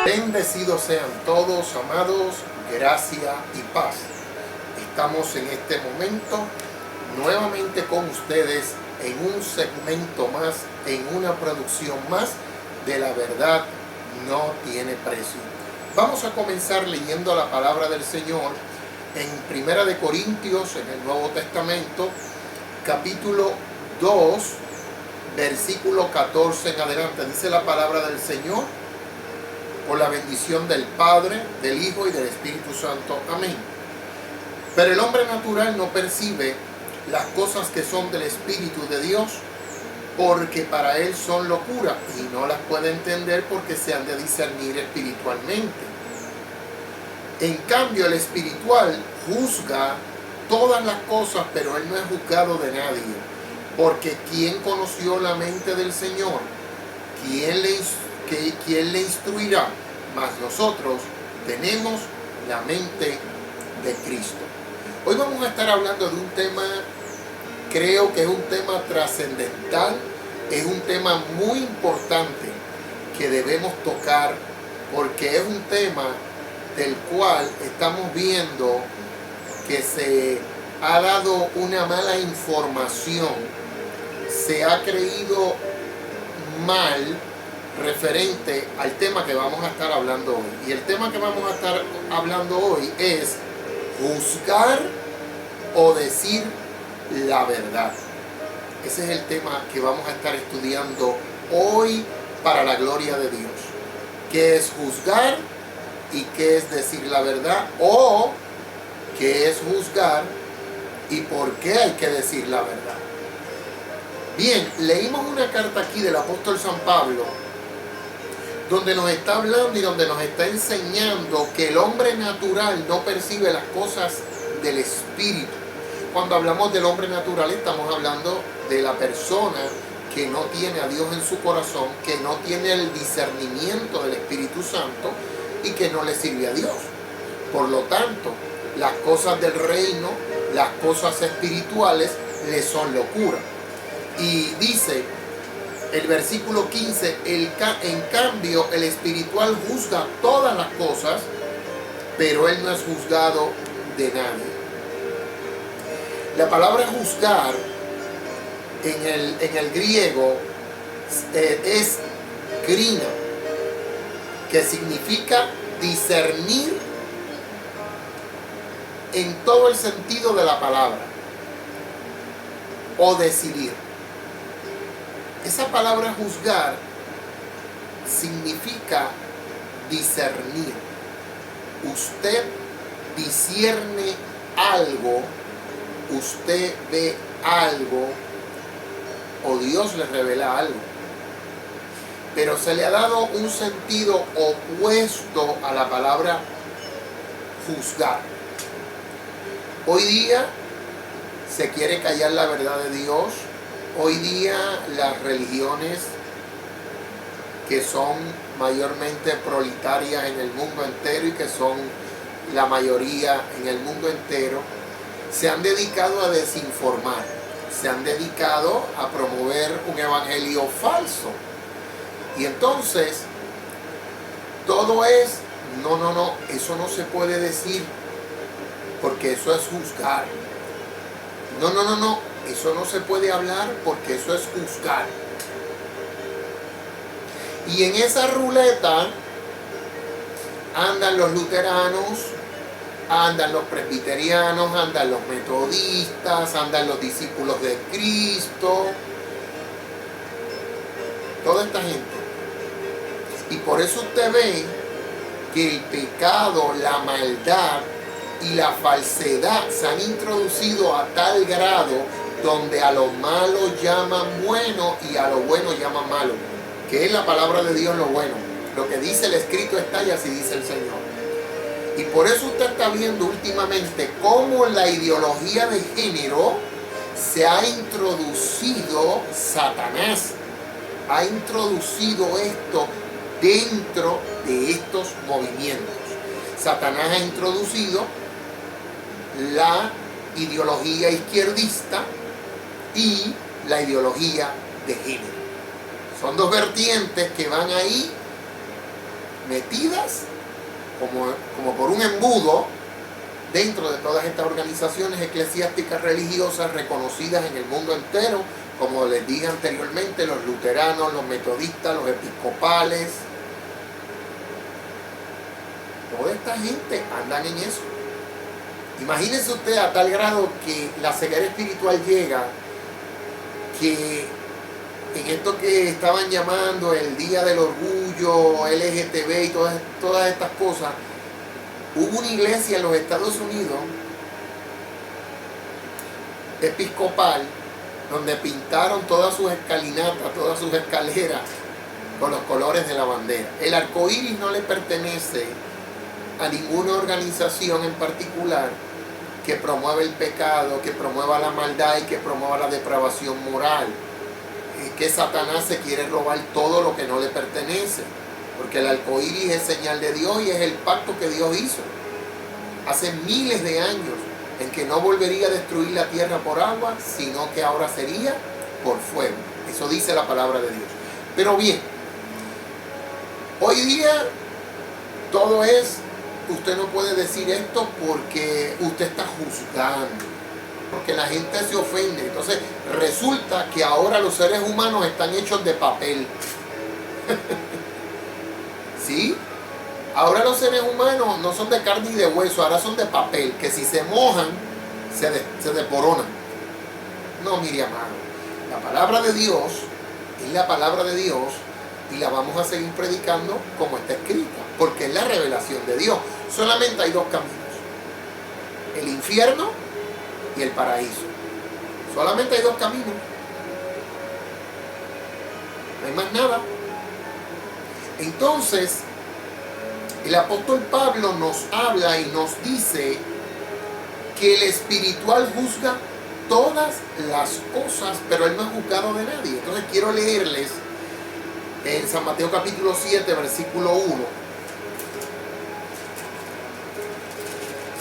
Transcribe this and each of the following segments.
Bendecidos sean todos, amados, gracia y paz. Estamos en este momento nuevamente con ustedes en un segmento más, en una producción más de La Verdad No Tiene Precio. Vamos a comenzar leyendo la palabra del Señor en Primera de Corintios, en el Nuevo Testamento, capítulo 2, versículo 14 en adelante. Dice la palabra del Señor: por la bendición del Padre, del Hijo y del Espíritu Santo. Amén. Pero el hombre natural no percibe las cosas que son del Espíritu de Dios, porque para él son locura, y no las puede entender porque se han de discernir espiritualmente. En cambio, el espiritual juzga todas las cosas, pero él no es juzgado de nadie. Porque ¿quién conoció la mente del Señor? ¿Quién le instruirá? Mas nosotros tenemos la mente de Cristo. Hoy vamos a estar hablando de un tema, creo que es un tema trascendental, es un tema muy importante que debemos tocar, porque es un tema del cual estamos viendo que se ha dado una mala información, se ha creído mal referente al tema que vamos a estar hablando hoy. Y el tema que vamos a estar hablando hoy es juzgar o decir la verdad. Ese es el tema que vamos a estar estudiando hoy para la gloria de Dios. ¿Qué es juzgar y qué es decir la verdad? O ¿qué es juzgar y por qué hay que decir la verdad? Bien, leímos una carta aquí del apóstol San Pablo, donde nos está hablando y donde nos está enseñando que el hombre natural no percibe las cosas del Espíritu. Cuando hablamos del hombre natural, estamos hablando de la persona que no tiene a Dios en su corazón, que no tiene el discernimiento del Espíritu Santo y que no le sirve a Dios. Por lo tanto, las cosas del reino, las cosas espirituales, le son locura. Y dice el versículo 15, en cambio el espiritual juzga todas las cosas, pero él no es juzgado de nadie. La palabra juzgar en el griego es krina, que significa discernir en todo el sentido de la palabra, o decidir. Esa palabra juzgar significa discernir. Usted discierne algo, usted ve algo, o Dios le revela algo. Pero se le ha dado un sentido opuesto a la palabra juzgar. Hoy día se quiere callar la verdad de Dios. Hoy día las religiones que son mayormente prioritarias en el mundo entero y que son la mayoría en el mundo entero, se han dedicado a desinformar, se han dedicado a promover un evangelio falso. Y entonces, todo es, no, eso no se puede decir, porque eso es juzgar. No, eso no se puede hablar porque eso es juzgar. Y en esa ruleta andan los luteranos, andan los presbiterianos, andan los metodistas, andan los discípulos de Cristo, toda esta gente. Y por eso usted ve que el pecado, la maldad y la falsedad se han introducido a tal grado donde a lo malo llaman bueno y a lo bueno llaman malo, que es la palabra de Dios lo bueno. Lo que dice el escrito está y así dice el Señor. Y por eso usted está viendo últimamente cómo la ideología de género se ha introducido, Satanás ha introducido esto dentro de estos movimientos. Satanás ha introducido la ideología izquierdista y la ideología de género. Son dos vertientes que van ahí metidas como por un embudo dentro de todas estas organizaciones eclesiásticas religiosas reconocidas en el mundo entero, como les dije anteriormente, los luteranos, los metodistas, los episcopales. Toda esta gente andan en eso. Imagínense usted a tal grado que la ceguera espiritual llega, que en esto que estaban llamando el Día del Orgullo, LGTB y todas estas cosas, hubo una iglesia en los Estados Unidos, episcopal, donde pintaron todas sus escalinatas, todas sus escaleras con los colores de la bandera. El arco iris no le pertenece a ninguna organización en particular que promueva el pecado, que promueva la maldad y que promueva la depravación moral. Que Satanás se quiere robar todo lo que no le pertenece, porque el arco iris es señal de Dios y es el pacto que Dios hizo hace miles de años, en que no volvería a destruir la tierra por agua, sino que ahora sería por fuego. Eso dice la palabra de Dios. Pero bien, hoy día todo es, usted no puede decir esto porque usted está juzgando, porque la gente se ofende. Entonces resulta que ahora los seres humanos están hechos de papel. ¿Sí? Ahora los seres humanos no son de carne y de hueso, ahora son de papel, que si se mojan, se desboronan. No, mire, amado, la palabra de Dios es la palabra de Dios y la vamos a seguir predicando como está escrita, porque es la revelación de Dios. Solamente hay dos caminos: el infierno y el paraíso. Solamente hay dos caminos. No hay más nada. Entonces, el apóstol Pablo nos habla y nos dice que el espiritual juzga todas las cosas, pero él no es juzgado de nadie. Entonces quiero leerles en San Mateo capítulo 7, versículo 1.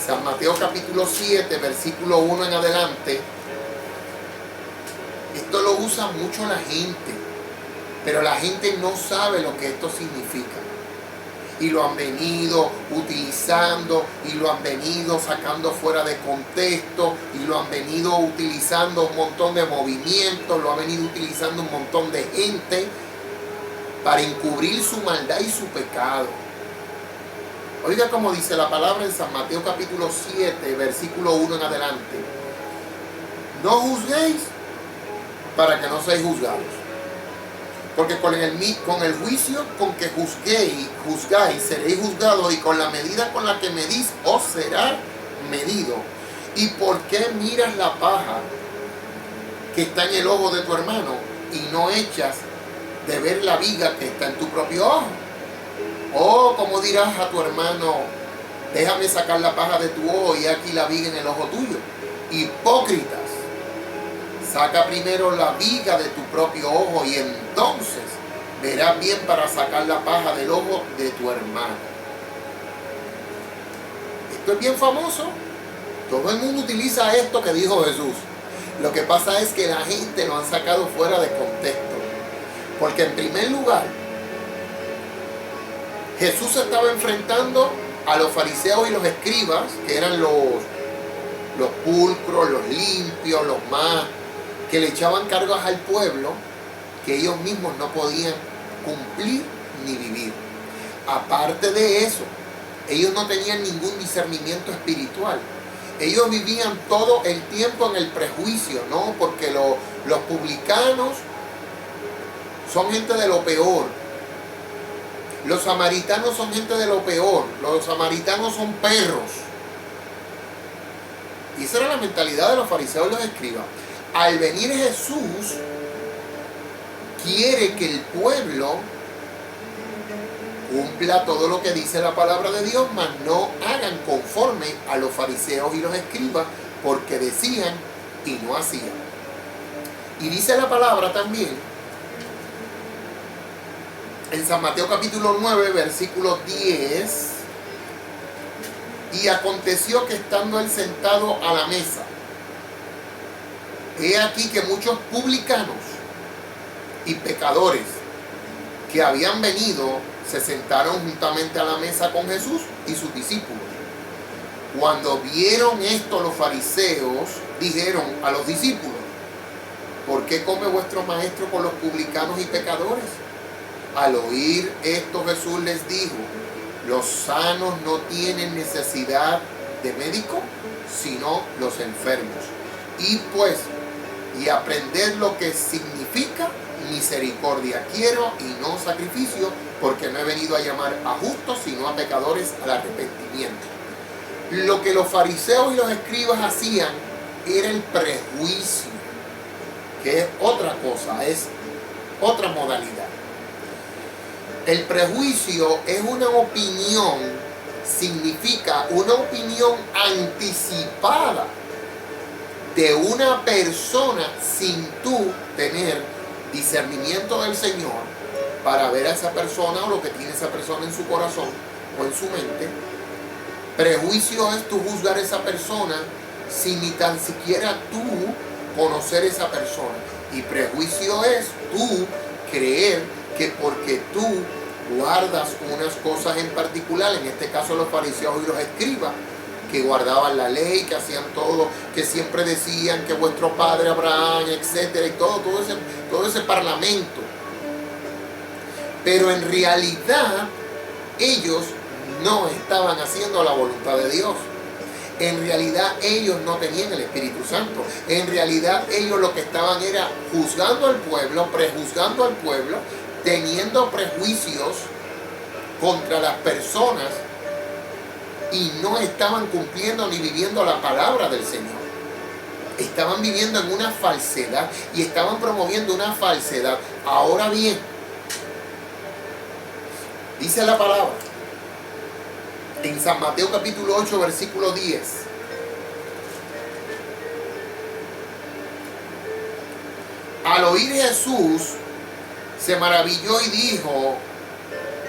San Mateo capítulo 7, versículo 1 en adelante. Esto lo usa mucho la gente, pero la gente no sabe lo que esto significa. Y lo han venido utilizando y lo han venido sacando fuera de contexto y lo han venido utilizando un montón de movimientos, lo ha venido utilizando un montón de gente para encubrir su maldad y su pecado. Oiga como dice la palabra en San Mateo capítulo 7, versículo 1 en adelante. No juzguéis para que no seáis juzgados. Porque con el juicio con que juzgáis, seréis juzgados, y con la medida con la que medís, os será medido. ¿Y por qué miras la paja que está en el ojo de tu hermano y no echas de ver la viga que está en tu propio ojo? O como dirás a tu hermano: déjame sacar la paja de tu ojo y aquí la viga en el ojo tuyo. Hipócritas, saca primero la viga de tu propio ojo y entonces verás bien para sacar la paja del ojo de tu hermano. Esto es bien famoso. Todo el mundo utiliza esto que dijo Jesús. Lo que pasa es que la gente lo han sacado fuera de contexto. Porque en primer lugar, Jesús se estaba enfrentando a los fariseos y los escribas, que eran los pulcros, los limpios, los más, que le echaban cargas al pueblo que ellos mismos no podían cumplir ni vivir. Aparte de eso, ellos no tenían ningún discernimiento espiritual. Ellos vivían todo el tiempo en el prejuicio, ¿no? Porque los publicanos son gente de lo peor. Los samaritanos son gente de lo peor. Los samaritanos son perros. Y esa era la mentalidad de los fariseos y los escribas. Al venir Jesús, quiere que el pueblo cumpla todo lo que dice la palabra de Dios, mas no hagan conforme a los fariseos y los escribas, porque decían y no hacían. Y dice la palabra también en San Mateo capítulo 9, versículo 10. Y aconteció que estando él sentado a la mesa, he aquí que muchos publicanos y pecadores que habían venido se sentaron juntamente a la mesa con Jesús y sus discípulos. Cuando vieron esto, los fariseos dijeron a los discípulos: ¿por qué come vuestro maestro con los publicanos y pecadores? Al oír esto, Jesús les dijo: los sanos no tienen necesidad de médico, sino los enfermos. Y aprended lo que significa misericordia quiero y no sacrificio, porque no he venido a llamar a justos, sino a pecadores al arrepentimiento. Lo que los fariseos y los escribas hacían era el prejuicio, que es otra cosa, es otra modalidad. El prejuicio es una opinión, significa una opinión anticipada de una persona sin tú tener discernimiento del Señor para ver a esa persona o lo que tiene esa persona en su corazón o en su mente. Prejuicio es tú juzgar a esa persona sin ni tan siquiera tú conocer a esa persona. Y prejuicio es tú creer que porque tú guardas unas cosas en particular, en este caso los fariseos y los escribas, que guardaban la ley, que hacían todo, que siempre decían que vuestro padre Abraham, etcétera, y todo ese parlamento. Pero en realidad ellos no estaban haciendo la voluntad de Dios. En realidad ellos no tenían el Espíritu Santo. En realidad ellos lo que estaban era juzgando al pueblo, prejuzgando al pueblo, teniendo prejuicios contra las personas, y no estaban cumpliendo ni viviendo la palabra del Señor. Estaban viviendo en una falsedad y estaban promoviendo una falsedad. Ahora bien, dice la palabra en San Mateo capítulo 8 versículo 10: al oír Jesús se maravilló y dijo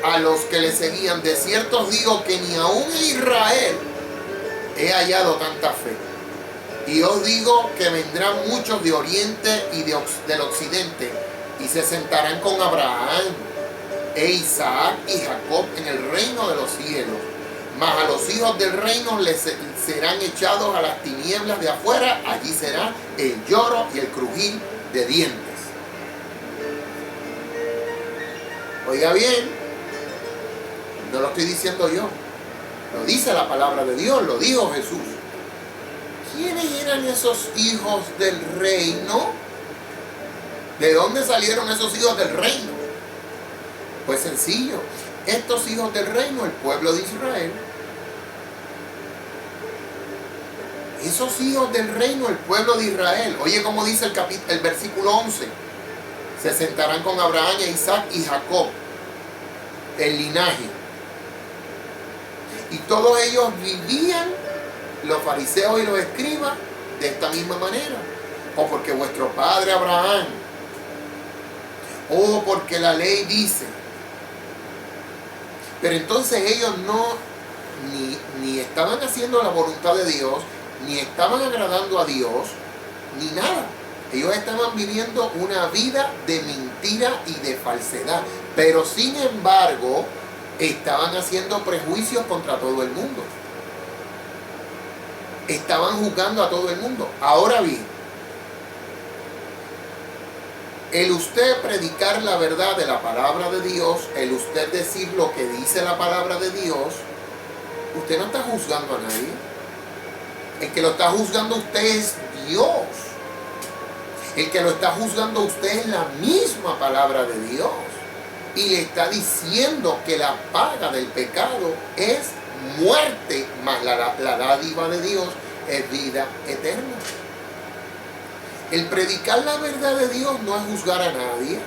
a los que le seguían: de cierto os digo que ni aún en Israel he hallado tanta fe. Y os digo que vendrán muchos de oriente y del occidente, y se sentarán con Abraham e Isaac y Jacob en el reino de los cielos. Mas a los hijos del reino les serán echados a las tinieblas de afuera, allí será el lloro y el crujir de dientes. Oiga bien, no lo estoy diciendo yo, lo dice la palabra de Dios, lo dijo Jesús. ¿Quiénes eran esos hijos del reino? ¿De dónde salieron esos hijos del reino? Pues sencillo, estos hijos del reino, el pueblo de Israel. Esos hijos del reino, el pueblo de Israel. Oye cómo dice el versículo 11. Se sentarán con Abraham e Isaac y Jacob, el linaje. Y todos ellos vivían, los fariseos y los escribas, de esta misma manera. O porque vuestro padre Abraham, o porque la ley dice. Pero entonces ellos ni estaban haciendo la voluntad de Dios, ni estaban agradando a Dios, ni nada. Ellos estaban viviendo una vida de mentira y de falsedad. Pero sin embargo, estaban haciendo prejuicios contra todo el mundo. Estaban juzgando a todo el mundo. Ahora bien, el usted predicar la verdad de la palabra de Dios, el usted decir lo que dice la palabra de Dios, usted no está juzgando a nadie. El que lo está juzgando a usted es Dios. El que lo está juzgando a usted es la misma palabra de Dios. Y le está diciendo que la paga del pecado es muerte, mas la dádiva de Dios es vida eterna. El predicar la verdad de Dios no es juzgar a nadie.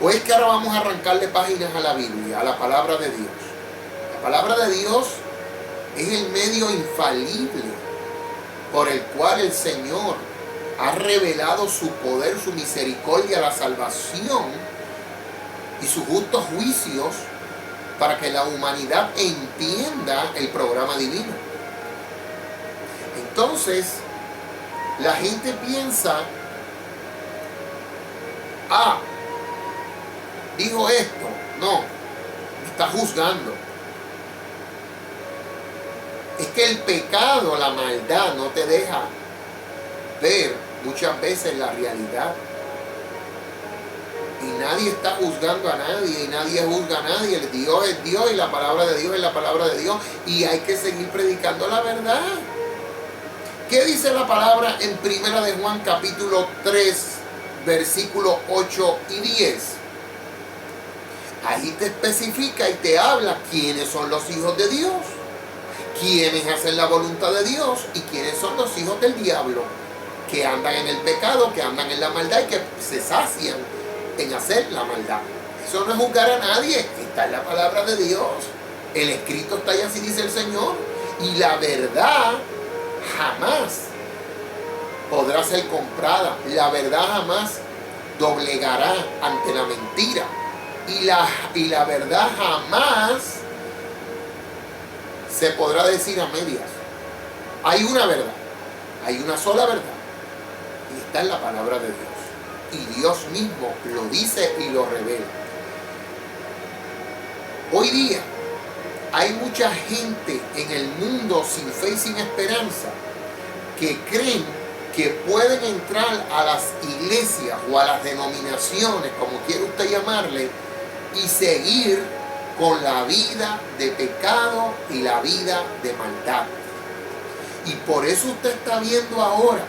¿O es que ahora vamos a arrancarle páginas a la Biblia, a la palabra de Dios? La palabra de Dios es el medio infalible por el cual el Señor ha revelado su poder, su misericordia, la salvación y sus justos juicios para que la humanidad entienda el programa divino. Entonces, la gente piensa: dijo esto. No, está juzgando. Es que el pecado, la maldad, no te deja ver muchas veces la realidad. Y nadie está juzgando a nadie, y nadie juzga a nadie. El Dios es Dios y la palabra de Dios es la palabra de Dios. Y hay que seguir predicando la verdad. ¿Qué dice la palabra en 1 de Juan capítulo 3, versículos 8 y 10? Ahí te especifica y te habla quiénes son los hijos de Dios, quiénes hacen la voluntad de Dios y quiénes son los hijos del diablo, que andan en el pecado, que andan en la maldad y que se sacian en hacer la maldad. Eso no es juzgar a nadie, está en la palabra de Dios. El escrito está ahí, así dice el Señor. Y la verdad jamás podrá ser comprada. La verdad jamás doblegará ante la mentira. Y la verdad jamás se podrá decir a medias. Hay una verdad, hay una sola verdad. Y está en la palabra de Dios. Y Dios mismo lo dice y lo revela. Hoy día hay mucha gente en el mundo sin fe y sin esperanza que creen que pueden entrar a las iglesias o a las denominaciones, como quiera usted llamarle, y seguir con la vida de pecado y la vida de maldad. Y por eso usted está viendo ahora,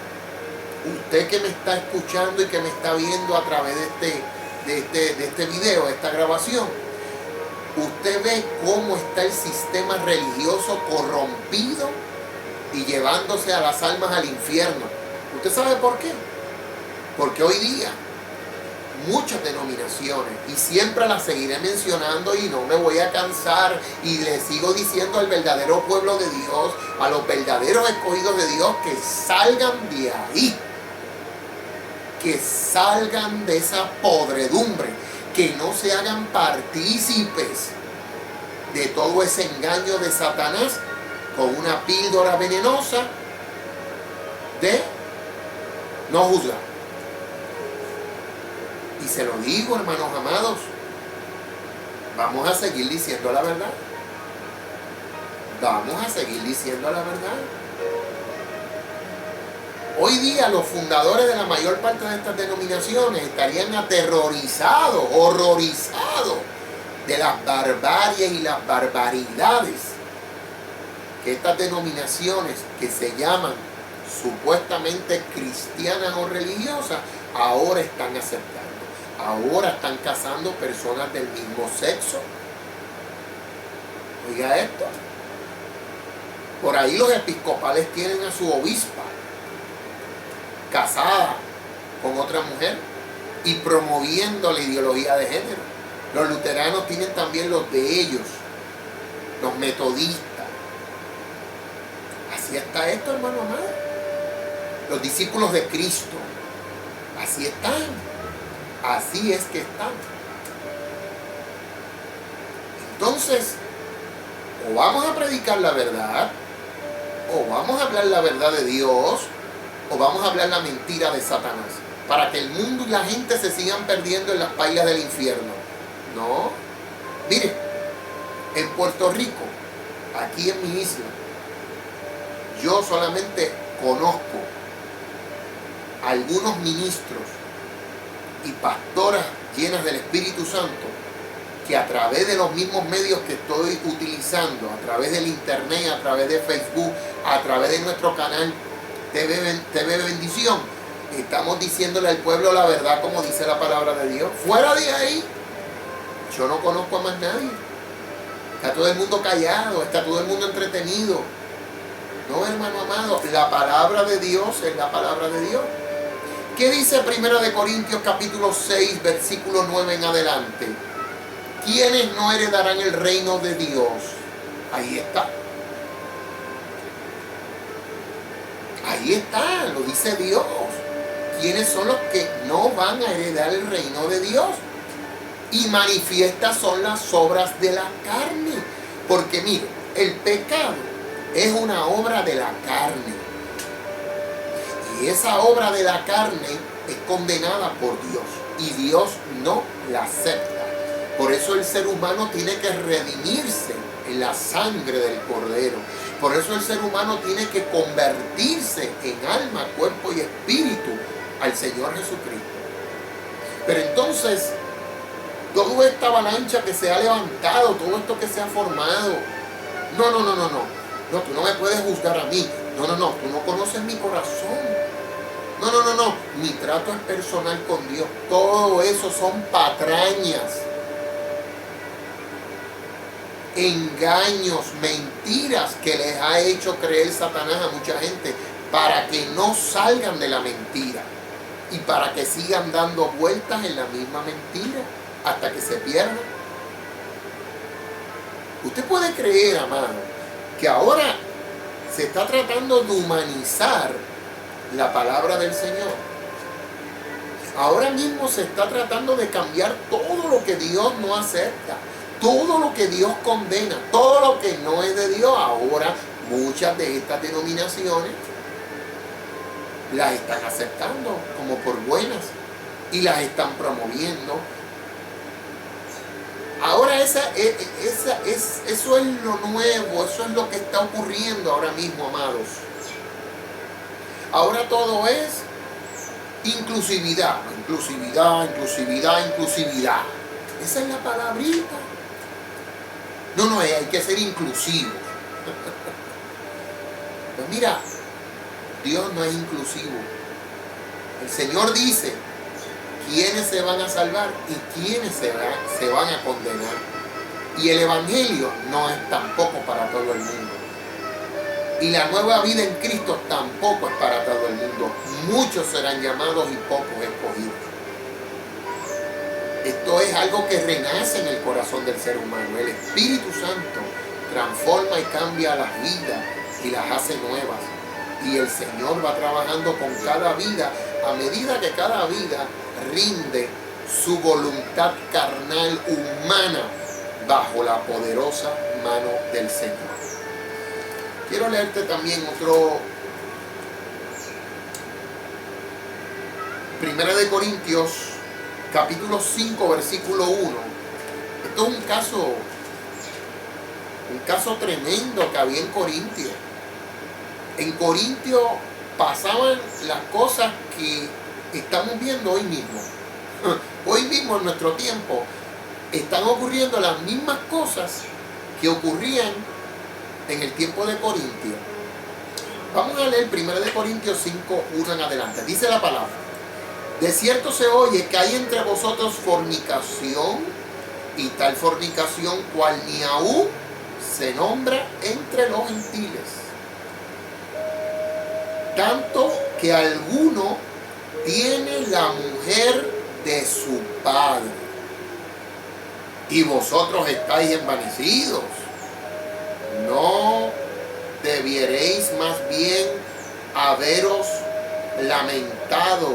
usted que me está escuchando y que me está viendo a través de este video, de esta grabación, usted ve cómo está el sistema religioso corrompido y llevándose a las almas al infierno. ¿Usted sabe por qué? Porque hoy día muchas denominaciones, y siempre las seguiré mencionando y no me voy a cansar, y le sigo diciendo al verdadero pueblo de Dios, a los verdaderos escogidos de Dios, que salgan de ahí, que salgan de esa podredumbre, que no se hagan partícipes de todo ese engaño de Satanás con una píldora venenosa de no juzgar. Y se lo digo, hermanos amados, vamos a seguir diciendo la verdad. Vamos a seguir diciendo la verdad. Hoy día los fundadores de la mayor parte de estas denominaciones estarían aterrorizados, horrorizados de las barbaries y las barbaridades que estas denominaciones que se llaman supuestamente cristianas o religiosas ahora están aceptando. Ahora están casando personas del mismo sexo. Oiga esto. Por ahí los episcopales tienen a su obispa casada con otra mujer y promoviendo la ideología de género. Los luteranos tienen también los de ellos, los metodistas. Así está esto, hermano amado. Los discípulos de Cristo, así están. Así es que están. Entonces, o vamos a predicar la verdad, o vamos a hablar la verdad de Dios, o vamos a hablar la mentira de Satanás, para que el mundo y la gente se sigan perdiendo en las pailas del infierno. No. Mire, en Puerto Rico, aquí en mi isla, yo solamente conozco algunos ministros y pastoras llenas del Espíritu Santo que a través de los mismos medios que estoy utilizando, a través del internet, a través de Facebook, a través de nuestro canal TV Bendición, estamos diciéndole al pueblo la verdad como dice la palabra de Dios. Fuera de ahí, yo no conozco a más nadie. Está todo el mundo callado, está todo el mundo entretenido. No, hermano amado, la palabra de Dios es la palabra de Dios. ¿Qué dice 1 de Corintios capítulo 6, versículo 9 en adelante? ¿Quiénes no heredarán el reino de Dios? Ahí está. Ahí está, lo dice Dios. ¿Quiénes son los que no van a heredar el reino de Dios? Y manifiestas son las obras de la carne. Porque mire, el pecado es una obra de la carne. Y esa obra de la carne es condenada por Dios. Y Dios no la acepta. Por eso el ser humano tiene que redimirse en la sangre del Cordero. Por eso el ser humano tiene que convertirse en alma, cuerpo y espíritu al Señor Jesucristo. Pero entonces, toda esta avalancha que se ha levantado, todo esto que se ha formado, no, tú no me puedes juzgar a mí. No, tú no conoces mi corazón. No, mi trato es personal con Dios. Todo eso son patrañas, engaños, mentiras que les ha hecho creer Satanás a mucha gente para que no salgan de la mentira y para que sigan dando vueltas en la misma mentira hasta que se pierdan. Usted puede creer, amado, que ahora se está tratando de humanizar la palabra del Señor. Ahora mismo se está tratando de cambiar todo lo que Dios no acepta, todo lo que Dios condena, todo lo que no es de Dios. Ahora muchas de estas denominaciones las están aceptando como por buenas y las están promoviendo. Ahora eso es lo nuevo, eso es lo que está ocurriendo ahora mismo, amados. Ahora todo es inclusividad. Esa es la palabrita. No, hay que ser inclusivo. Pues mira, Dios no es inclusivo. El Señor dice quiénes se van a salvar y quiénes se van a condenar. Y el Evangelio no es tampoco para todo el mundo. Y la nueva vida en Cristo tampoco es para todo el mundo. Muchos serán llamados y pocos escogidos. Esto es algo que renace en el corazón del ser humano. El Espíritu Santo transforma y cambia las vidas y las hace nuevas. Y el Señor va trabajando con cada vida a medida que cada vida rinde su voluntad carnal humana bajo la poderosa mano del Señor. Quiero leerte también otro, 1 de Corintios, capítulo 5, versículo 1. Esto es un caso tremendo que había en Corintio. En Corintio pasaban las cosas que estamos viendo hoy mismo. Hoy mismo, en nuestro tiempo, están ocurriendo las mismas cosas que ocurrían en el tiempo de Corintio. Vamos a leer 1 de Corintios 5, 1 en adelante. Dice la palabra: de cierto se oye que hay entre vosotros fornicación, y tal fornicación cual ni aún se nombra entre los gentiles, tanto que alguno tiene la mujer de su padre, y vosotros estáis envanecidos. ¿No debierais más bien haberos lamentado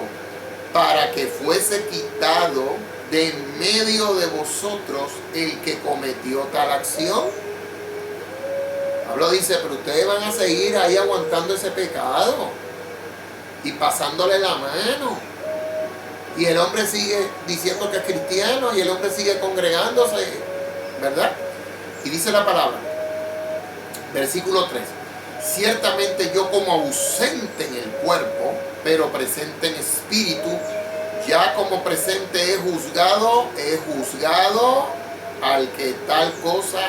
para que fuese quitado de en medio de vosotros el que cometió tal acción? Pablo dice, pero ustedes van a seguir ahí aguantando ese pecado y pasándole la mano. Y el hombre sigue diciendo que es cristiano y el hombre sigue congregándose, ¿verdad? Y dice la palabra, versículo 3. Ciertamente yo, como ausente en el cuerpo, pero presente en espíritu, ya como presente he juzgado al que tal cosa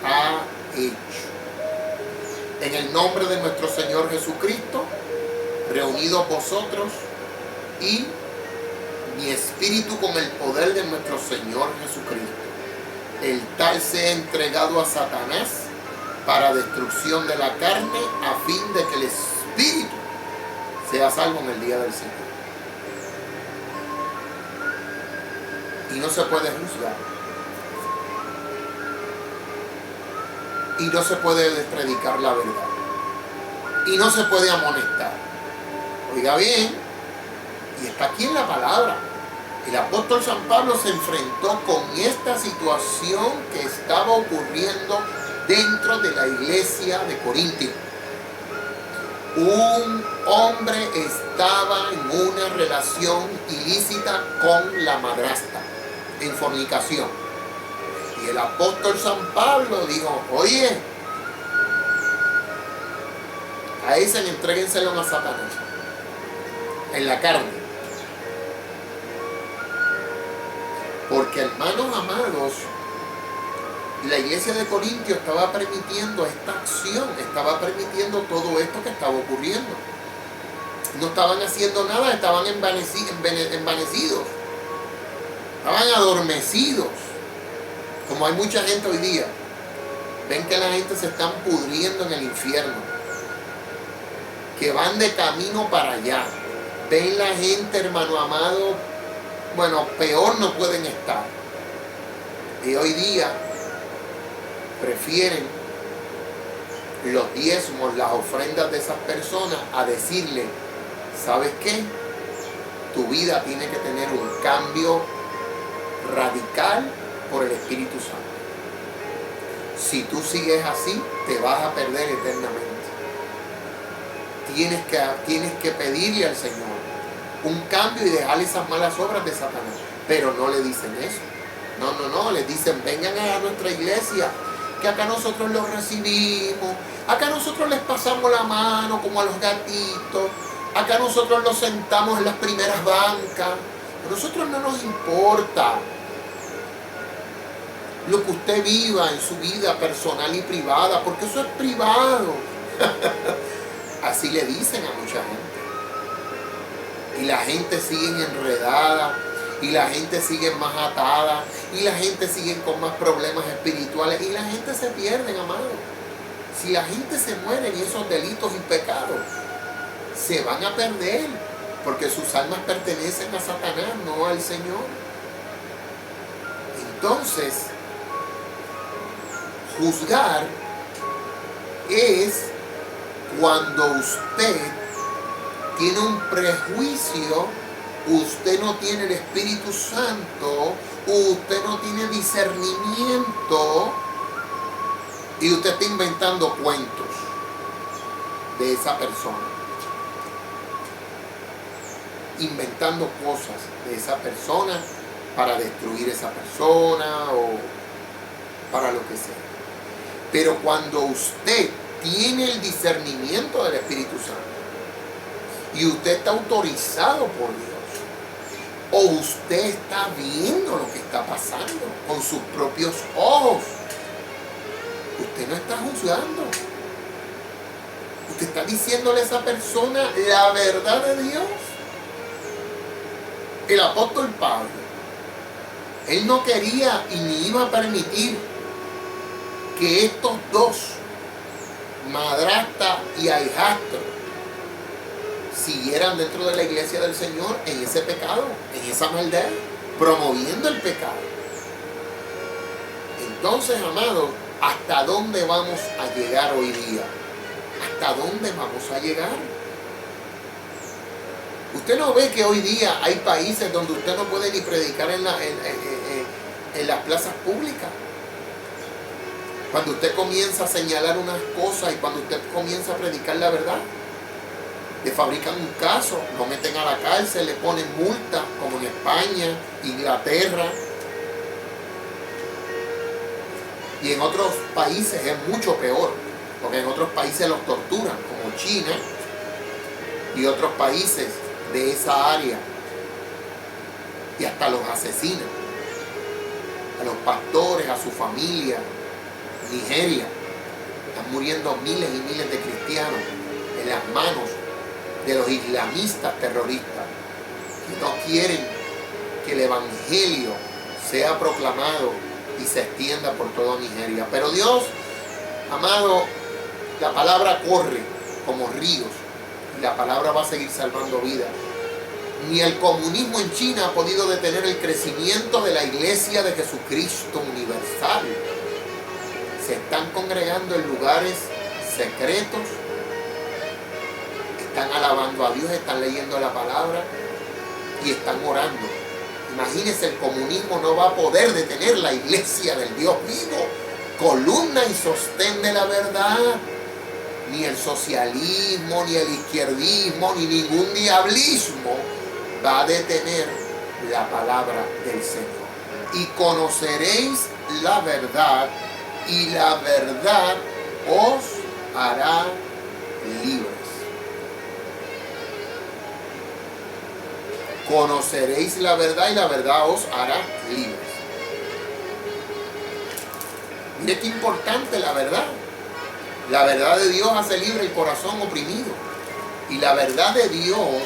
ha hecho. En el nombre de nuestro Señor Jesucristo, reunidos vosotros y mi espíritu con el poder de nuestro Señor Jesucristo, el tal sea entregado a Satanás para destrucción de la carne, a fin de que el espíritu sea salvo en el día del Señor. Y no se puede juzgar. Y no se puede predicar la verdad. Y no se puede amonestar. Oiga bien, y está aquí en la palabra. El apóstol San Pablo se enfrentó con esta situación que estaba ocurriendo dentro de la iglesia de Corintio. Un hombre estaba en una relación ilícita con la madrastra, en fornicación. Y el apóstol San Pablo dijo, oye, a ese entréguenselo a Satanás, en la carne. Porque, hermanos amados, la iglesia de Corintios estaba permitiendo esta acción, estaba permitiendo todo esto que estaba ocurriendo. No estaban haciendo nada, estaban envanecidos, estaban adormecidos. Como hay mucha gente hoy día, ven que la gente se están pudriendo en el infierno, que van de camino para allá. Ven la gente, hermano amado, bueno, peor no pueden estar. Y hoy día prefieren los diezmos, las ofrendas de esas personas a decirle, ¿sabes qué? Tu vida tiene que tener un cambio radical por el Espíritu Santo. Si tú sigues así, te vas a perder eternamente. Tienes que pedirle al Señor un cambio y dejar esas malas obras de Satanás. Pero no le dicen eso. No, les dicen, vengan a nuestra iglesia, que acá nosotros los recibimos, acá nosotros les pasamos la mano como a los gatitos, acá nosotros los sentamos en las primeras bancas. A nosotros no nos importa lo que usted viva en su vida personal y privada, porque eso es privado. Así le dicen a mucha gente. Y la gente sigue enredada, y la gente sigue más atada, y la gente sigue con más problemas espirituales, y la gente se pierde, amado. Si la gente se muere en esos delitos y pecados, se van a perder, porque sus almas pertenecen a Satanás, no al Señor. Entonces, juzgar es cuando usted tiene un prejuicio, usted no tiene el Espíritu Santo, usted no tiene discernimiento y usted está inventando cuentos de esa persona, inventando cosas de esa persona para destruir esa persona o para lo que sea. Pero cuando usted tiene el discernimiento del Espíritu Santo y usted está autorizado por Dios, o usted está viendo lo que está pasando con sus propios ojos, usted no está juzgando, usted está diciéndole a esa persona la verdad de Dios. El apóstol Pablo, él no quería y ni iba a permitir que estos dos, madrastra y ahijastro, siguieran dentro de la iglesia del Señor en ese pecado, en esa maldad, promoviendo el pecado. Entonces, amados, ¿hasta dónde vamos a llegar hoy día? ¿Hasta dónde vamos a llegar? Usted no ve que hoy día hay países donde usted no puede ni predicar en las plazas públicas. Cuando usted comienza a señalar unas cosas y cuando usted comienza a predicar la verdad, le fabrican un caso, lo meten a la cárcel, le ponen multa, como en España, Inglaterra. Y en otros países es mucho peor, porque en otros países los torturan, como China y otros países de esa área. Y hasta los asesinan. A los pastores, a su familia. Nigeria, están muriendo miles y miles de cristianos en las manos de los islamistas terroristas que no quieren que el evangelio sea proclamado y se extienda por toda Nigeria. Pero Dios, amado, la palabra corre como ríos y la palabra va a seguir salvando vidas. Ni el comunismo en China ha podido detener el crecimiento de la iglesia de Jesucristo universal. Se están congregando en lugares secretos, están alabando a Dios, están leyendo la palabra y están orando. Imagínense, el comunismo no va a poder detener la iglesia del Dios vivo, columna y sostén de la verdad. Ni el socialismo, ni el izquierdismo, ni ningún diablismo va a detener la palabra del Señor. y conoceréis la verdad, y la verdad os hará libres. Conoceréis la verdad y la verdad os hará libres. Mire qué importante la verdad. La verdad de Dios hace libre el corazón oprimido. Y la verdad de Dios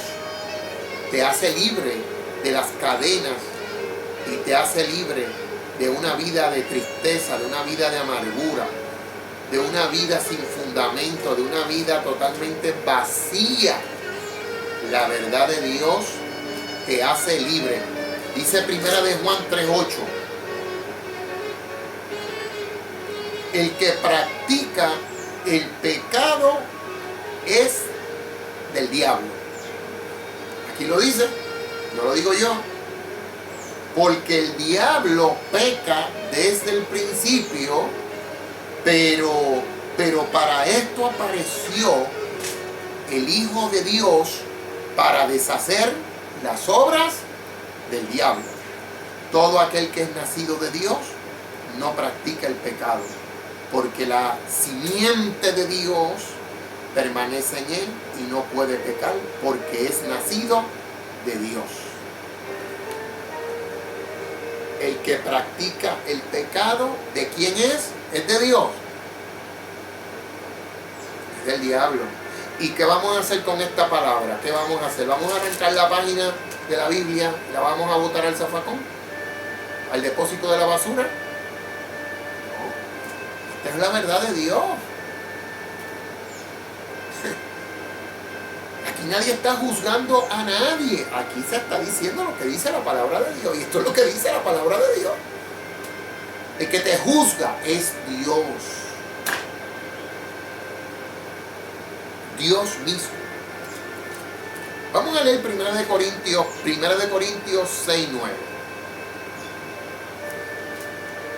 te hace libre de las cadenas y te hace libre de una vida de tristeza, de una vida de amargura, de una vida sin fundamento, de una vida totalmente vacía. La verdad de Dios te hace libre. Dice Primera de Juan 3:8. El que practica el pecado es del diablo. Aquí lo dice, no lo digo yo. Porque el diablo peca desde el principio, pero para esto apareció el Hijo de Dios para deshacer las obras del diablo. Todo aquel que es nacido de Dios no practica el pecado, porque la simiente de Dios permanece en él y no puede pecar, porque es nacido de Dios. El que practica el pecado, ¿de quién es? Es de Dios. Es del diablo. ¿Y qué vamos a hacer con esta palabra? ¿Qué vamos a hacer? ¿Vamos a arrancar la página de la Biblia y la vamos a botar al zafacón? ¿Al depósito de la basura? No. Esta es la verdad de Dios. Aquí nadie está juzgando a nadie. Aquí se está diciendo lo que dice la palabra de Dios. Y esto es lo que dice la palabra de Dios. El que te juzga es Dios. Dios mismo. Vamos a leer 1 de Corintios 6:9.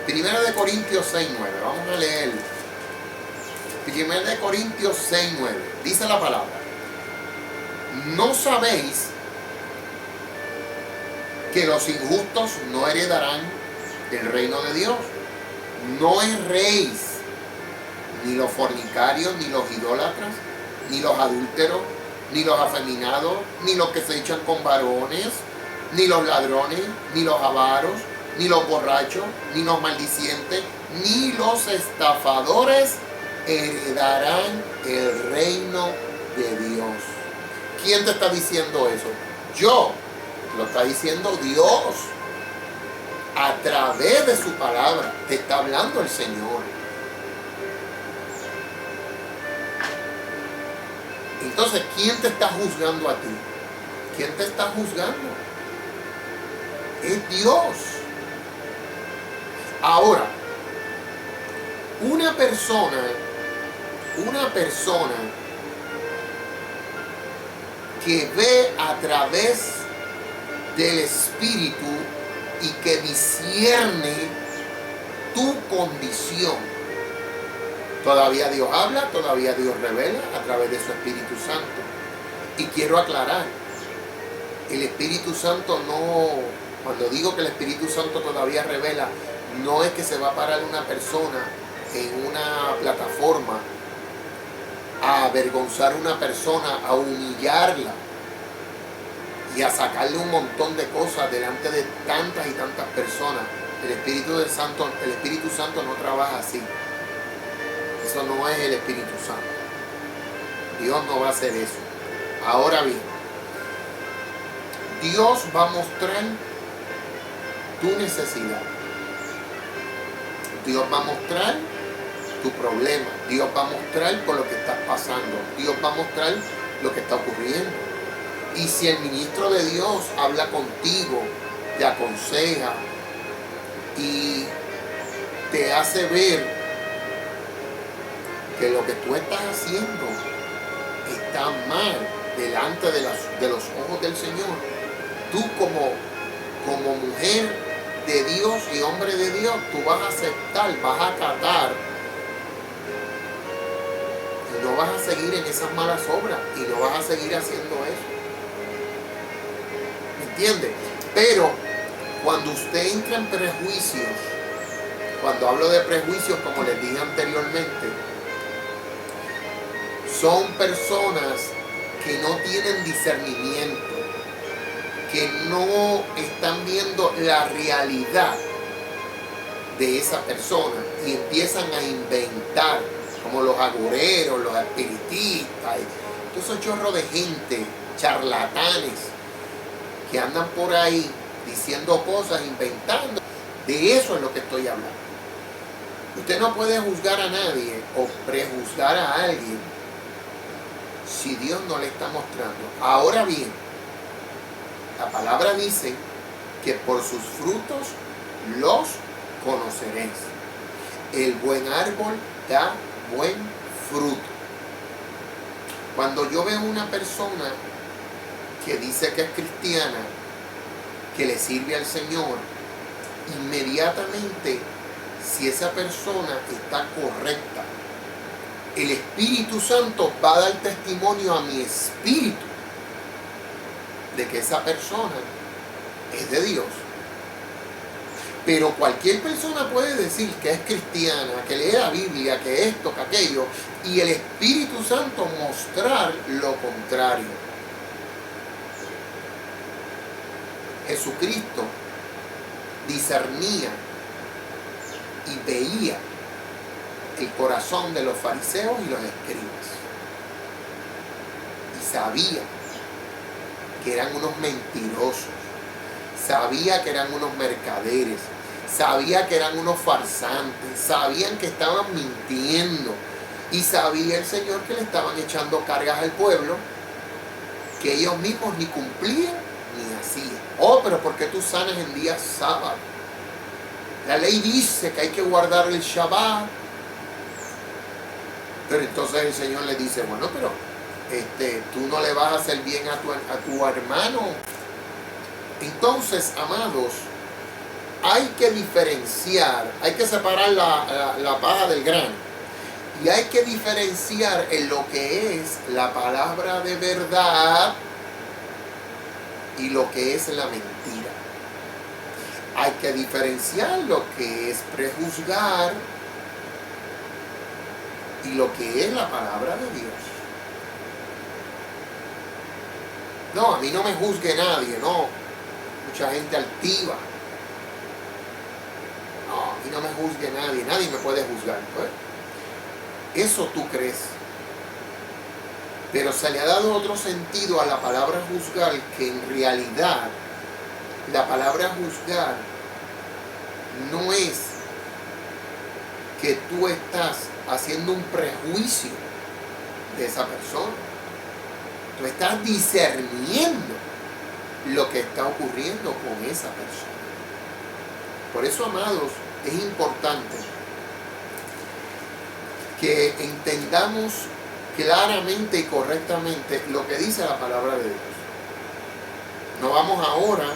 1 de Corintios 6:9. Vamos a leer. 1 de Corintios 6:9. Dice la palabra. ¿No sabéis que los injustos no heredarán el reino de Dios? No erréis, ni los fornicarios, ni los idólatras, ni los adúlteros, ni los afeminados, ni los que se echan con varones, ni los ladrones, ni los avaros, ni los borrachos, ni los maldicientes, ni los estafadores heredarán el reino de Dios. ¿Quién te está diciendo eso? Yo. Lo está diciendo Dios. A través de su palabra te está hablando el Señor. Entonces, ¿quién te está juzgando a ti? ¿Quién te está juzgando? Es Dios. Ahora, una persona que ve a través del Espíritu y que discierne tu condición. Todavía Dios habla, todavía Dios revela a través de su Espíritu Santo. Y quiero aclarar, el Espíritu Santo no, cuando digo que el Espíritu Santo todavía revela, no es que se va a parar una persona en una plataforma a avergonzar a una persona, a humillarla y a sacarle un montón de cosas delante de tantas y tantas personas. El Espíritu Santo no trabaja así. Eso no es el Espíritu Santo. Dios no va a hacer eso. Ahora bien, Dios va a mostrar tu necesidad. Dios va a mostrar tu problema. Dios va a mostrar por lo que estás pasando. Dios va a mostrar lo que está ocurriendo. Y si el ministro de Dios habla contigo, te aconseja y te hace ver que lo que tú estás haciendo está mal delante de los ojos del Señor, tú como mujer de Dios y hombre de Dios, tú vas a aceptar, vas a acatar y no vas a seguir en esas malas obras y no vas a seguir haciendo eso. ¿Me entiendes? Pero Cuando usted entra en prejuicios, cuando hablo de prejuicios, como les dije anteriormente, son personas que no tienen discernimiento, que no están viendo la realidad de esa persona y empiezan a inventar, como los agoreros, los espiritistas, todos esos chorros de gente, charlatanes, que andan por ahí diciendo cosas, inventando. De eso es lo que estoy hablando. Usted no puede juzgar a nadie o prejuzgar a alguien si Dios no le está mostrando. Ahora bien, la palabra dice que por sus frutos los conoceréis. El buen árbol da buen fruto. Cuando yo veo una persona que dice que es cristiana, que le sirve al Señor, inmediatamente, si esa persona está correcta, el Espíritu Santo va a dar testimonio a mi espíritu de que esa persona es de Dios. Pero cualquier persona puede decir que es cristiana, que lee la Biblia, que esto, que aquello, y el Espíritu Santo mostrar lo contrario. Jesucristo discernía y veía el corazón de los fariseos y los escribas. Y sabía que eran unos mentirosos, sabía que eran unos mercaderes, sabía que eran unos farsantes, sabían que estaban mintiendo y sabía el Señor que le estaban echando cargas al pueblo que ellos mismos ni cumplían ni hacían. Oh, pero ¿por qué tú sanas en día sábado? La ley dice que hay que guardar el Shabbat. Pero entonces el Señor le dice, bueno, pero tú no le vas a hacer bien a tu hermano. Entonces, amados, hay que diferenciar, hay que separar la paja del grano. Y hay que diferenciar en lo que es la palabra de verdad y lo que es la mentira. Hay que diferenciar lo que es prejuzgar y lo que es la palabra de Dios. No, a mí no me juzgue nadie, no. Mucha gente altiva. No, a mí no me juzgue nadie, nadie me puede juzgar. Pues, eso tú crees. Pero se le ha dado otro sentido a la palabra juzgar, que en realidad la palabra juzgar no es que tú estás haciendo un prejuicio de esa persona. Tú estás discerniendo lo que está ocurriendo con esa persona. Por eso, amados, es importante que entendamos claramente y correctamente lo que dice la palabra de Dios. No vamos ahora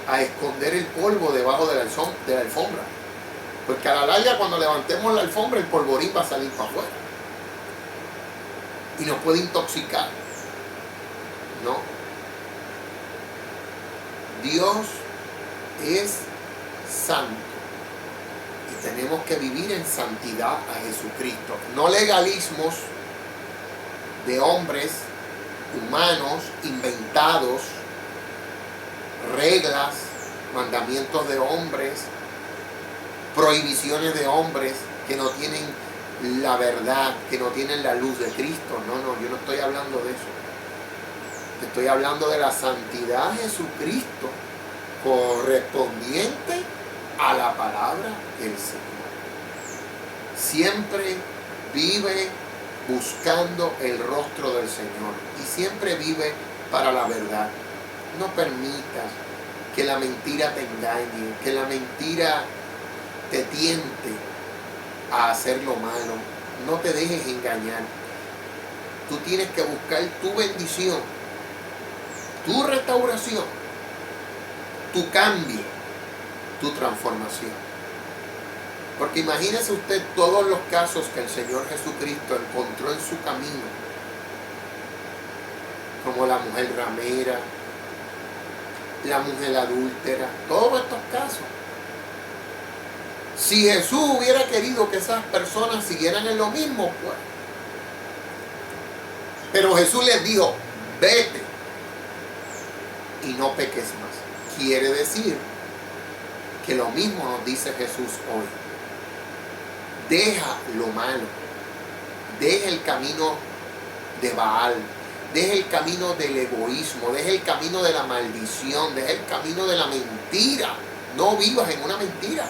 a esconder el polvo debajo de la alfombra. Porque a la larga, cuando levantemos la alfombra, el polvorín va a salir para afuera. Y nos puede intoxicar. No. Dios es santo. Y tenemos que vivir en santidad a Jesucristo. No legalismos de hombres humanos, inventados, reglas, mandamientos de hombres, prohibiciones de hombres que no tienen la verdad, que no tienen la luz de Cristo. No, yo no estoy hablando de eso. Estoy hablando de la santidad de Jesucristo correspondiente a la palabra del Señor. Siempre vive buscando el rostro del Señor y siempre vive para la verdad. No permitas que la mentira te engañe, que la mentira te tiente a hacer lo malo. No te dejes engañar. Tú tienes que buscar tu bendición, tu restauración, tu cambio, tu transformación. Porque imagínese usted todos los casos que el Señor Jesucristo encontró en su camino, como la mujer ramera, la mujer adúltera, todos estos casos. Si Jesús hubiera querido que esas personas siguieran en lo mismo, pues. Pero Jesús les dijo, vete y no peques más. Quiere decir que lo mismo nos dice Jesús hoy. Deja lo malo. Deja el camino de Baal. Deja el camino del egoísmo. Deja el camino de la maldición. Deja el camino de la mentira. No vivas en una mentira.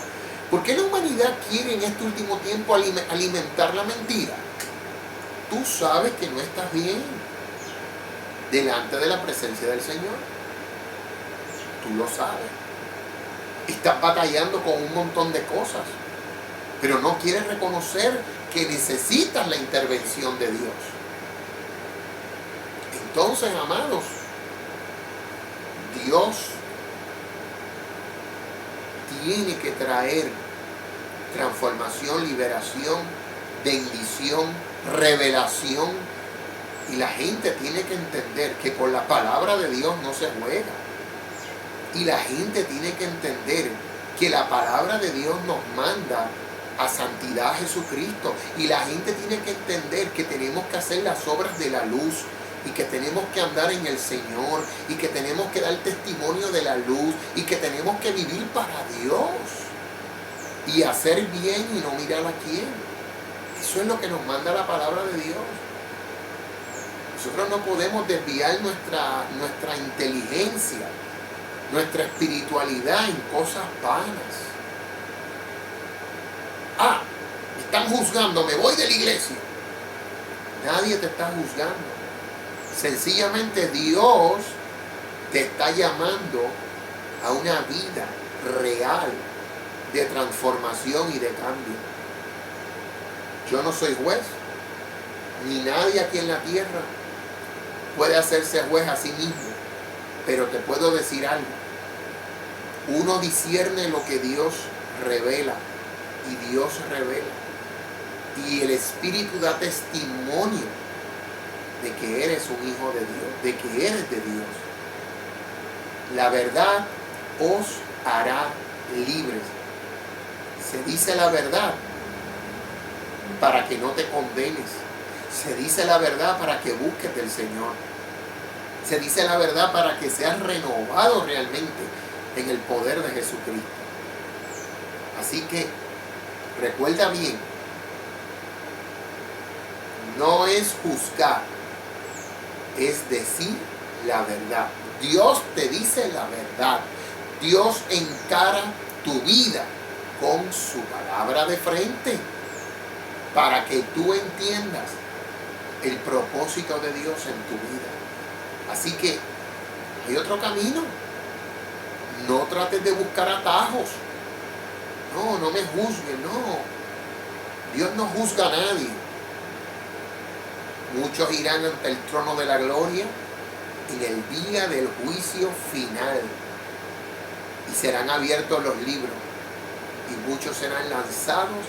¿Por qué la humanidad quiere en este último tiempo alimentar la mentira? Tú sabes que no estás bien delante de la presencia del Señor. Tú lo sabes. Estás batallando con un montón de cosas, pero no quieres reconocer que necesitas la intervención de Dios. Entonces, amados, Dios tiene que traer transformación, liberación, bendición, revelación. Y la gente tiene que entender que con la palabra de Dios no se juega. Y la gente tiene que entender que la palabra de Dios nos manda a santidad a Jesucristo. Y la gente tiene que entender que tenemos que hacer las obras de la luz. Y que tenemos que andar en el Señor. Y que tenemos que dar testimonio de la luz. Y que tenemos que vivir para Dios. Y hacer bien y no mirar a quién. Eso es lo que nos manda la palabra de Dios. Nosotros no podemos desviar nuestra inteligencia, nuestra espiritualidad en cosas vanas. Me están juzgando, me voy de la iglesia. Nadie te está juzgando. Sencillamente Dios te está llamando a una vida real de transformación y de cambio. Yo no soy juez, ni nadie aquí en la tierra puede hacerse juez a sí mismo, pero te puedo decir algo. Uno discierne lo que Dios revela, y Dios revela, y el Espíritu da testimonio de que eres un hijo de Dios, de que eres de Dios. La verdad os hará libres. Se dice la verdad para que no te condenes. Se dice la verdad para que busques del Señor. Se dice la verdad para que seas renovado realmente en el poder de Jesucristo. Así que recuerda bien, no es juzgar, es decir la verdad. Dios te dice la verdad. Dios encara tu vida con su palabra de frente para que tú entiendas el propósito de Dios en tu vida. Así que hay otro camino. No trates de buscar atajos. No me juzgues, no. Dios no juzga a nadie. Muchos irán ante el trono de la gloria en el día del juicio final. Y serán abiertos los libros. Y muchos serán lanzados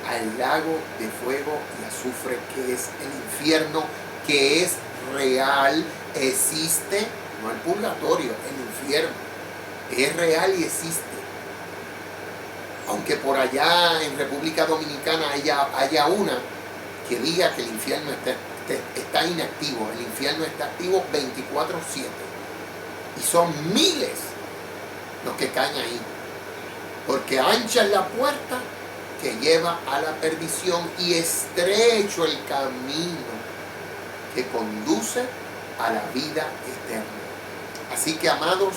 al lago de fuego y azufre, que es el infierno, que es real, existe, no el purgatorio, el infierno, es real y existe. Aunque por allá en República Dominicana haya una que diga que el infierno está inactivo, el infierno está activo 24/7. Y son miles los que caen ahí, porque ancha es la puerta que lleva a la perdición y estrecho el camino que conduce a la vida eterna. Así que, amados,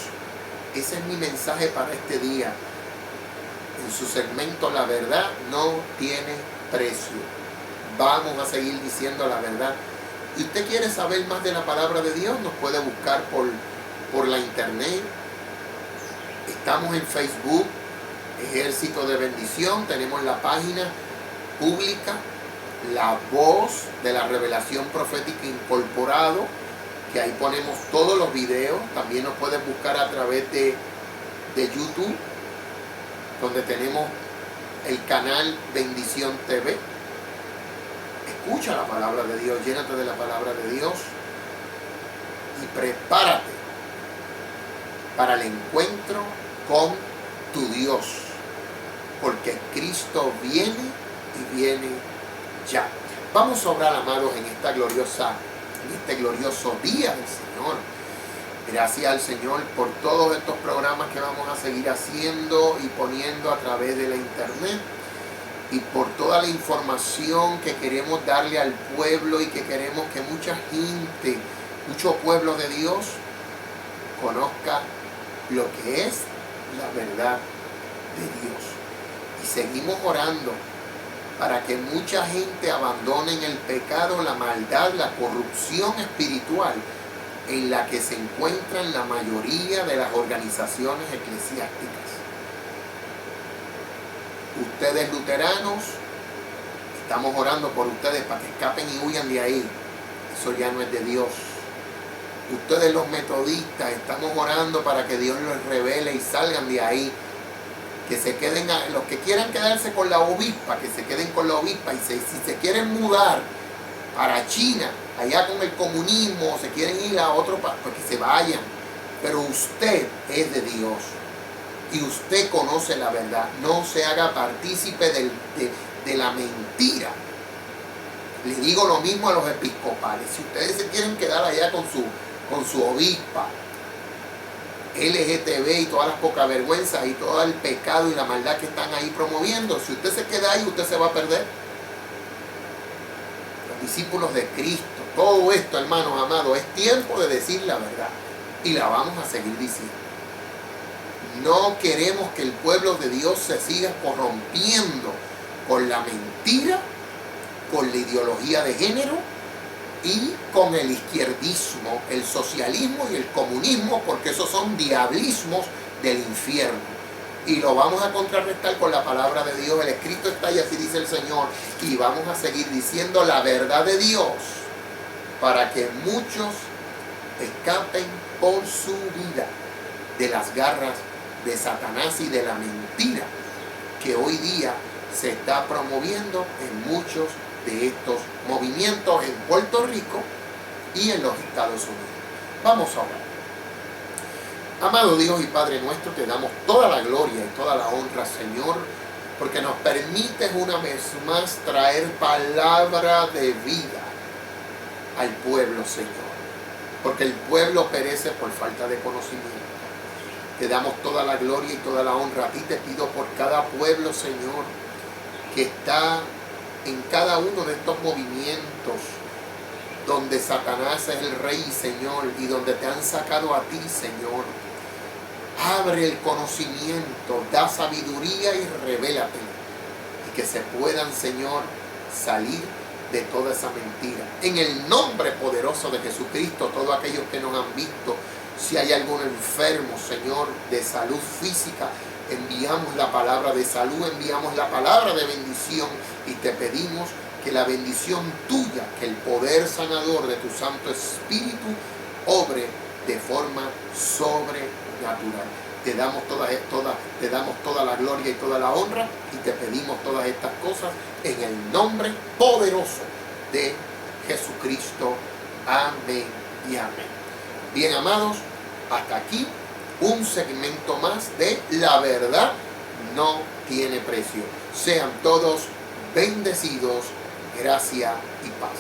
ese es mi mensaje para este día. En su segmento La Verdad No Tiene Precio. Vamos a seguir diciendo la verdad. Y usted quiere saber más de la palabra de Dios, nos puede buscar por la internet. Estamos en Facebook, Ejército de Bendición. Tenemos la página pública, La Voz de la Revelación Profética Incorporado, que ahí ponemos todos los videos. También nos puedes buscar a través de YouTube, donde tenemos el canal Bendición TV. Escucha la palabra de Dios, llénate de la palabra de Dios y prepárate para el encuentro con tu Dios, porque Cristo viene y viene ya. Vamos a orar, amados, en este glorioso día del Señor. Gracias al Señor por todos estos programas que vamos a seguir haciendo y poniendo a través de la internet, y por toda la información que queremos darle al pueblo y que queremos que mucha gente, mucho pueblo de Dios, conozca lo que es la verdad de Dios. Y seguimos orando para que mucha gente abandone el pecado, la maldad, la corrupción espiritual en la que se encuentran la mayoría de las organizaciones eclesiásticas. Ustedes luteranos, estamos orando por ustedes para que escapen y huyan de ahí. Eso ya no es de Dios. Ustedes los metodistas, estamos orando para que Dios los revele y salgan de ahí. Que se queden, los que quieran quedarse con la obispa, que se queden con la obispa. Y si se quieren mudar para China, allá con el comunismo, se quieren ir a otro país, pues que se vayan. Pero usted es de Dios. Y usted conoce la verdad. No se haga partícipe de la mentira. Le digo lo mismo a los episcopales. Si ustedes se quieren quedar allá con su obispa, LGTB y todas las pocas vergüenzas y todo el pecado y la maldad que están ahí promoviendo, si usted se queda ahí, usted se va a perder. Los discípulos de Cristo, todo esto, hermanos amados, es tiempo de decir la verdad. Y la vamos a seguir diciendo. No queremos que el pueblo de Dios se siga corrompiendo con la mentira, con la ideología de género y con el izquierdismo, el socialismo y el comunismo, porque esos son diablismos del infierno. Y lo vamos a contrarrestar con la palabra de Dios. El escrito está y así dice el Señor. Y vamos a seguir diciendo la verdad de Dios para que muchos escapen por su vida de las garras de Satanás y de la mentira que hoy día se está promoviendo en muchos de estos movimientos en Puerto Rico y en los Estados Unidos. Vamos a orar. Amado Dios y Padre nuestro, te damos toda la gloria y toda la honra, Señor, porque nos permites una vez más traer palabra de vida al pueblo, Señor, porque el pueblo perece por falta de conocimiento. Te damos toda la gloria y toda la honra. A ti te pido por cada pueblo, Señor, que está en cada uno de estos movimientos donde Satanás es el rey y Señor y donde te han sacado a ti, Señor. Abre el conocimiento, da sabiduría y revélate. Y que se puedan, Señor, salir de toda esa mentira. En el nombre poderoso de Jesucristo, todos aquellos que nos han visto, si hay algún enfermo, Señor, de salud física, enviamos la palabra de salud, enviamos la palabra de bendición y te pedimos que la bendición tuya, que el poder sanador de tu Santo Espíritu obre de forma sobrenatural. Te damos toda la gloria y toda la honra y te pedimos todas estas cosas en el nombre poderoso de Jesucristo. Amén y amén. Bien, amados, hasta aquí un segmento más de La Verdad No Tiene Precio. Sean todos bendecidos, gracia y paz.